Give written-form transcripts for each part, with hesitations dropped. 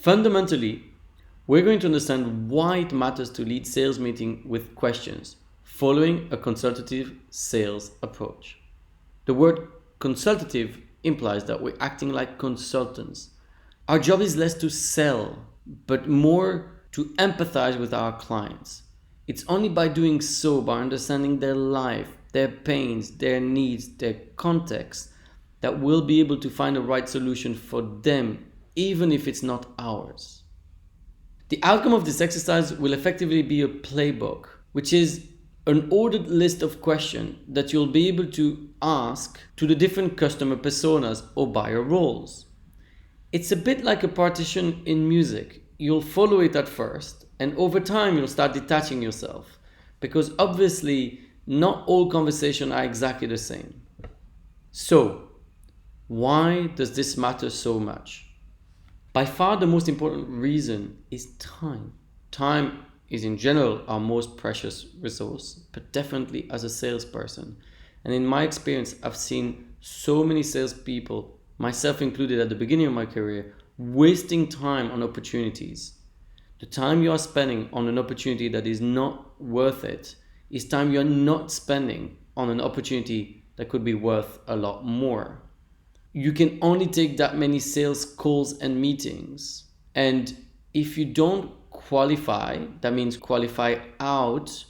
Fundamentally, we're going to understand why it matters to lead sales meeting with questions, following a consultative sales approach. The word consultative implies that we're acting like consultants. Our job is less to sell, but more to empathize with our clients. It's only by doing so, by understanding their life, their pains, their needs, their context, that we'll be able to find the right solution for them, even if it's not ours. The outcome of this exercise will effectively be a playbook, which is an ordered list of questions that you'll be able to ask to the different customer personas or buyer roles. It's a bit like a partition in music. You'll follow it at first, and over time you'll start detaching yourself, because obviously not all conversations are exactly the same. So, why does this matter so much? By far the most important reason is time. Time is in general our most precious resource, but definitely as a salesperson. And in my experience, I've seen so many salespeople, myself included at the beginning of my career, wasting time on opportunities. The time you are spending on an opportunity that is not worth it is time you're not spending on an opportunity that could be worth a lot more. You can only take that many sales calls and meetings. And if you don't qualify, that means qualify out,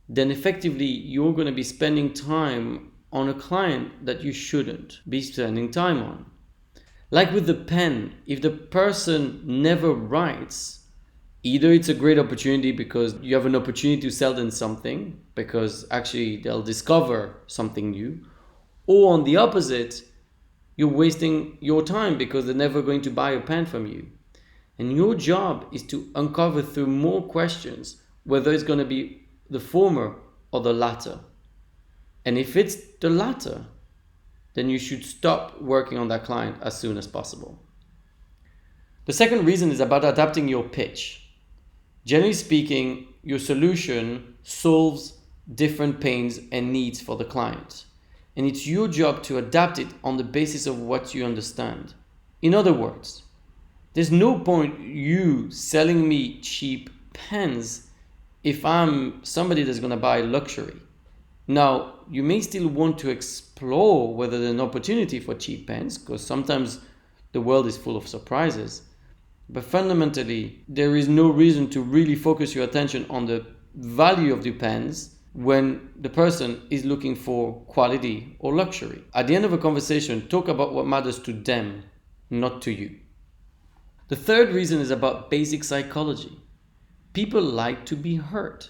then effectively you're going to be spending time on a client that you shouldn't be spending time on. Like with the pen, if the person never writes, either it's a great opportunity because you have an opportunity to sell them something, because actually they'll discover something new, or on the opposite, you're wasting your time because they're never going to buy a pen from you. And your job is to uncover through more questions whether it's going to be the former or the latter. And if it's the latter, then you should stop working on that client as soon as possible. The second reason is about adapting your pitch. Generally speaking, your solution solves different pains and needs for the client. And it's your job to adapt it on the basis of what you understand. In other words, there's no point you selling me cheap pens if I'm somebody that's going to buy luxury. Now, you may still want to explore whether there's an opportunity for cheap pens, because sometimes the world is full of surprises. But fundamentally, there is no reason to really focus your attention on the value of the pens when the person is looking for quality or luxury. At the end of a conversation, talk about what matters to them, not to you. The third reason is about basic psychology. People like to be heard,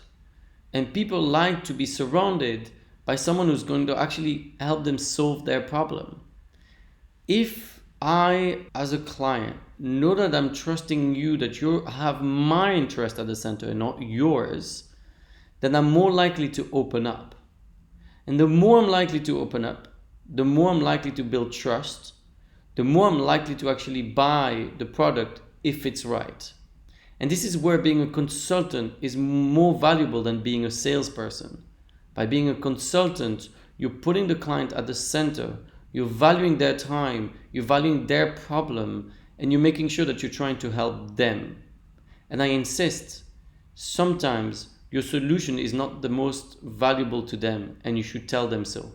and people like to be surrounded by someone who's going to actually help them solve their problem. If I, as a client, know that I'm trusting you, that you have my interest at the center and not yours, then I'm more likely to open up. And the more I'm likely to open up, the more I'm likely to build trust, the more I'm likely to actually buy the product if it's right. And this is where being a consultant is more valuable than being a salesperson. By being a consultant, you're putting the client at the center, you're valuing their time, you're valuing their problem, and you're making sure that you're trying to help them. And I insist, sometimes your solution is not the most valuable to them, and you should tell them so.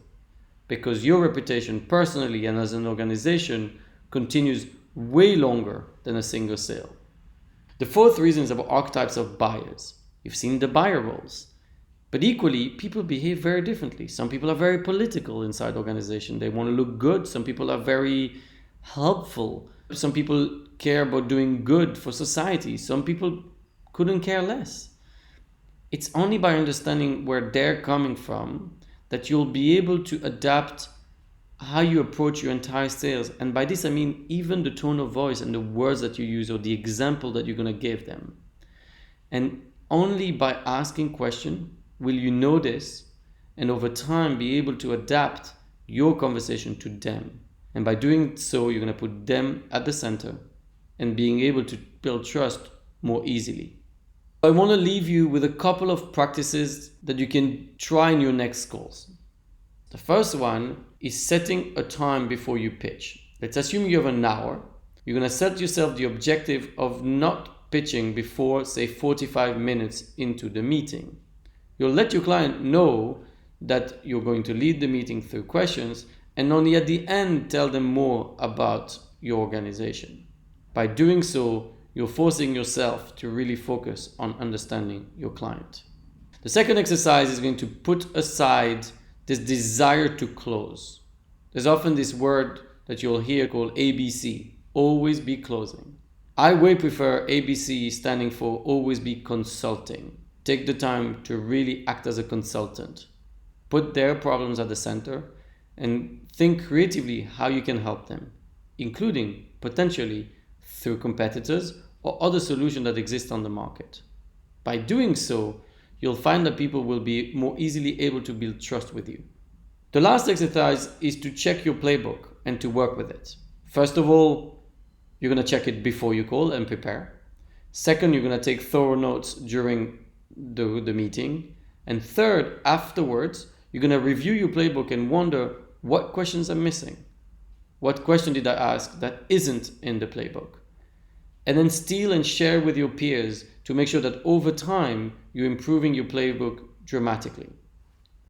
Because your reputation personally and as an organization continues way longer than a single sale. The fourth reason is about archetypes of buyers. You've seen the buyer roles. But equally, people behave very differently. Some people are very political inside the organization. They want to look good. Some people are very helpful. Some people care about doing good for society. Some people couldn't care less. It's only by understanding where they're coming from that you'll be able to adapt how you approach your entire sales. And by this, I mean even the tone of voice and the words that you use or the example that you're going to give them. And only by asking questions will you know this, and over time be able to adapt your conversation to them. And by doing so, you're going to put them at the center and being able to build trust more easily. I want to leave you with a couple of practices that you can try in your next calls. The first one is setting a time before you pitch. Let's assume you have an hour. you're going to set yourself the objective of not pitching before, say, 45 minutes into the meeting. You'll let your client know that you're going to lead the meeting through questions and only at the end tell them more about your organization. By doing so, you're forcing yourself to really focus on understanding your client. The second exercise is going to put aside this desire to close. There's often this word that you'll hear called ABC, always be closing. I way prefer ABC standing for always be consulting. Take the time to really act as a consultant. Put their problems at the center and think creatively how you can help them, including potentially through competitors or other solutions that exist on the market. By doing so, you'll find that people will be more easily able to build trust with you. The last exercise is to check your playbook and to work with it. First of all, you're going to check it before you call and prepare. Second, you're going to take thorough notes during the meeting. And third, afterwards, you're going to review your playbook and wonder what questions are missing. What question did I ask that isn't in the playbook? And then steal and share with your peers to make sure that over time you're improving your playbook dramatically.